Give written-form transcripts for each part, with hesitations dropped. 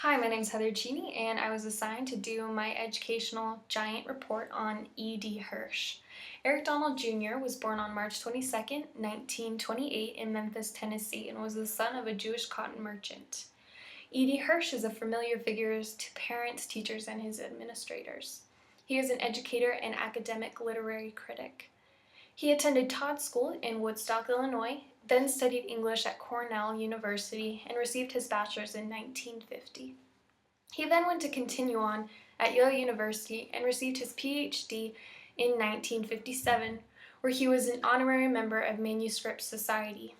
Hi, my name is Heather Cheney, and I was assigned to do my educational giant report on E.D. Hirsch. Eric Donald Jr. was born on March 22, 1928 in Memphis, Tennessee, and was the son of a Jewish cotton merchant. E.D. Hirsch is a familiar figure to parents, teachers, and his administrators. He is an educator and academic literary critic. He attended Todd School in Woodstock, Illinois, then studied English at Cornell University and received his bachelor's in 1950. He then went to continue on at Yale University and received his PhD in 1957, where he was an honorary member of Manuscript Society.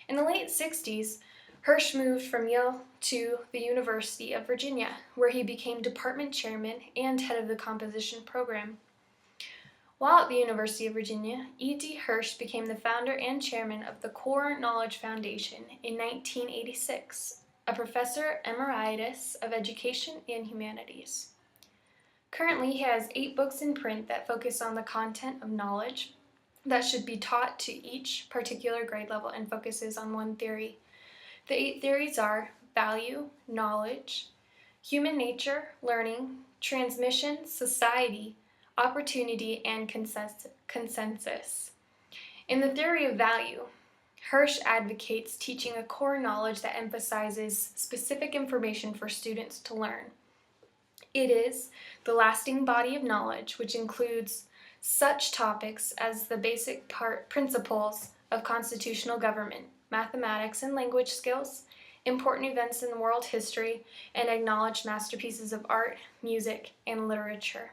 In the late 60s, Hirsch moved from Yale to the University of Virginia, where he became department chairman and head of the composition program. While at the University of Virginia, E.D. Hirsch became the founder and chairman of the Core Knowledge Foundation in 1986, a professor emeritus of education and humanities. Currently, he has 8 books in print that focus on the content of knowledge that should be taught to each particular grade level and focuses on one theory. The 8 theories are value, knowledge, human nature, learning, transmission, society, opportunity, and consensus. In the theory of value, Hirsch advocates teaching a core knowledge that emphasizes specific information for students to learn. It is the lasting body of knowledge, which includes such topics as the basic principles of constitutional government, mathematics and language skills, important events in world history, and acknowledged masterpieces of art, music, and literature.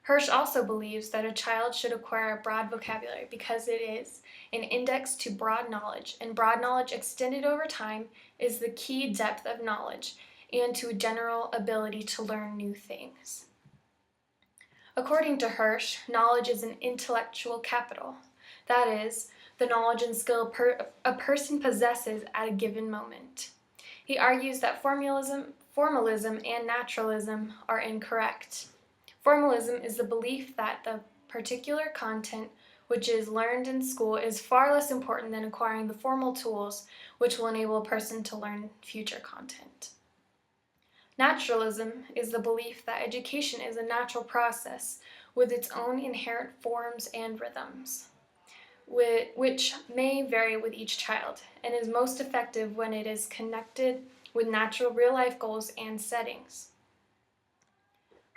Hirsch also believes that a child should acquire a broad vocabulary because it is an index to broad knowledge, and broad knowledge extended over time is the key depth of knowledge and to a general ability to learn new things. According to Hirsch, knowledge is an intellectual capital. That is, the knowledge and skill a person possesses at a given moment. He argues that formalism and naturalism are incorrect. Formalism is the belief that the particular content which is learned in school is far less important than acquiring the formal tools which will enable a person to learn future content. Naturalism is the belief that education is a natural process with its own inherent forms and rhythms, which may vary with each child, and is most effective when it is connected with natural real-life goals and settings.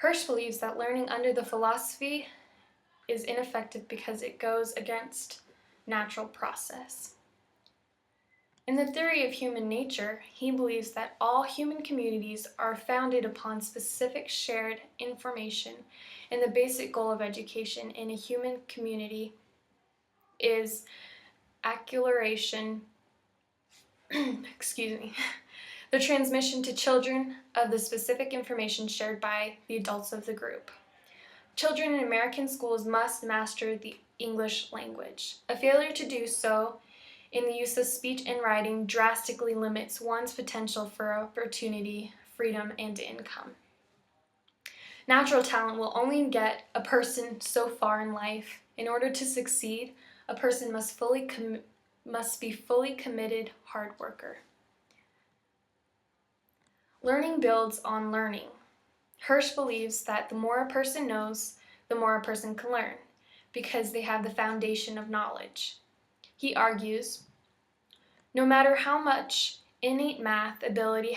Hirsch believes that learning under the philosophy is ineffective because it goes against natural process. In the theory of human nature, he believes that all human communities are founded upon specific shared information, and the basic goal of education in a human community is acculturation, the transmission to children of the specific information shared by the adults of the group. Children in American schools must master the English language. A failure to do so in the use of speech and writing drastically limits one's potential for opportunity, freedom, and income. Natural talent will only get a person so far in life. In order to succeed, a person must be fully committed hard worker. Learning builds on learning. Hirsch believes that the more a person knows, the more a person can learn, because they have the foundation of knowledge. He argues, no matter how much innate math ability a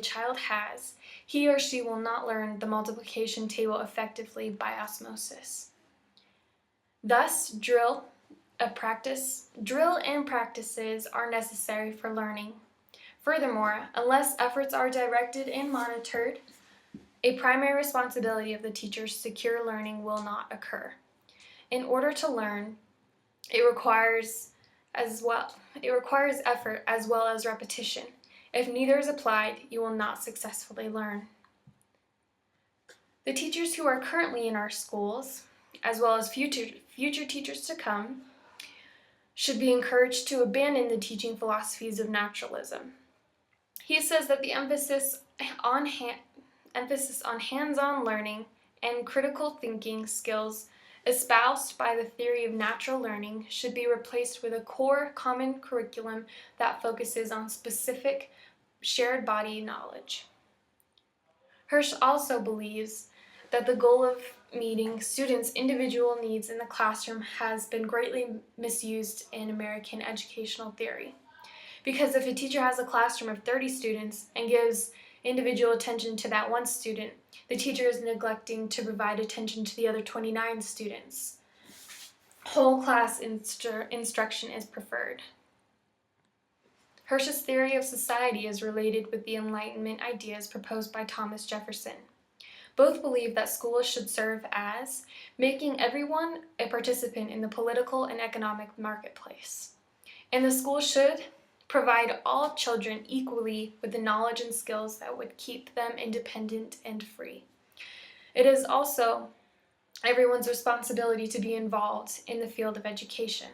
child has, he or she will not learn the multiplication table effectively by osmosis. Thus, drill and practices are necessary for learning. Furthermore, unless efforts are directed and monitored, a primary responsibility of the teacher's secure learning will not occur. In order to learn, it requires effort as well as repetition. If neither is applied, you will not successfully learn. The teachers who are currently in our schools, as well as future teachers to come, should be encouraged to abandon the teaching philosophies of naturalism. He says that the emphasis on hands-on learning and critical thinking skills espoused by the theory of natural learning, should be replaced with a core common curriculum that focuses on specific shared body knowledge. Hirsch also believes that the goal of meeting students' individual needs in the classroom has been greatly misused in American educational theory. Because if a teacher has a classroom of 30 students and gives individual attention to that one student, the teacher is neglecting to provide attention to the other 29 students. Whole class instruction is preferred. Hirsch's theory of society is related with the Enlightenment ideas proposed by Thomas Jefferson. Both believe that schools should serve as making everyone a participant in the political and economic marketplace. And the school should provide all children equally with the knowledge and skills that would keep them independent and free. It is also everyone's responsibility to be involved in the field of education.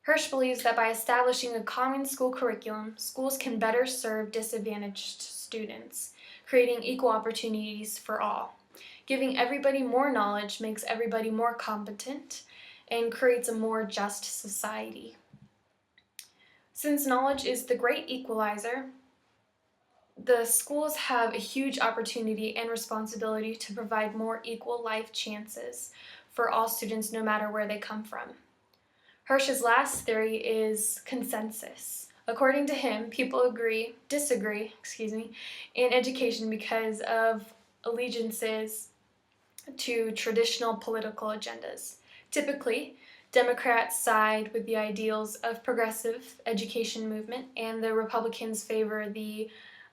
Hirsch believes that by establishing a common school curriculum, schools can better serve disadvantaged students, creating equal opportunities for all. Giving everybody more knowledge makes everybody more competent and creates a more just society. Since knowledge is the great equalizer, the schools have a huge opportunity and responsibility to provide more equal life chances for all students no matter where they come from. Hirsch's last theory is consensus. According to him, people disagree in education because of allegiances to traditional political agendas. Typically, Democrats side with the ideals of progressive education movement, and the Republicans favor the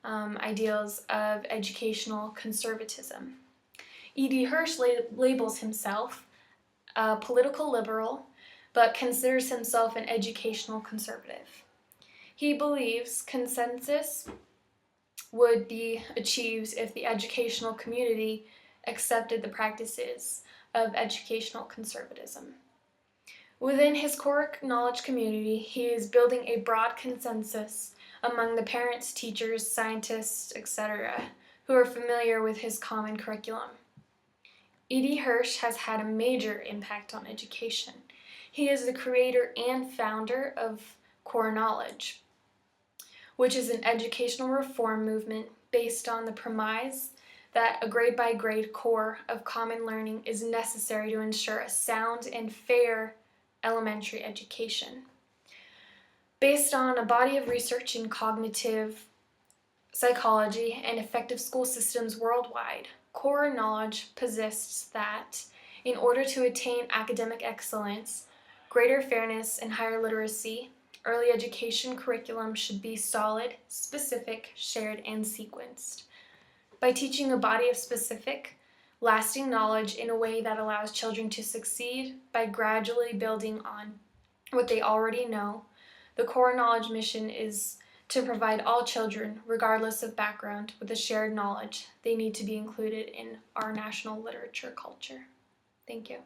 ideals of educational conservatism. E.D. Hirsch labels himself a political liberal, but considers himself an educational conservative. He believes consensus would be achieved if the educational community accepted the practices of educational conservatism. Within his core knowledge community, he is building a broad consensus among the parents, teachers, scientists, etc., who are familiar with his common curriculum. E.D. Hirsch has had a major impact on education. He is the creator and founder of Core Knowledge, which is an educational reform movement based on the premise that a grade-by-grade core of common learning is necessary to ensure a sound and fair elementary education. Based on a body of research in cognitive psychology and effective school systems worldwide, Core Knowledge posits that in order to attain academic excellence, greater fairness, and higher literacy, early education curriculum should be solid, specific, shared, and sequenced. By teaching a body of specific, lasting knowledge in a way that allows children to succeed by gradually building on what they already know, the Core Knowledge mission is to provide all children, regardless of background, with the shared knowledge they need to be included in our national literature culture. Thank you.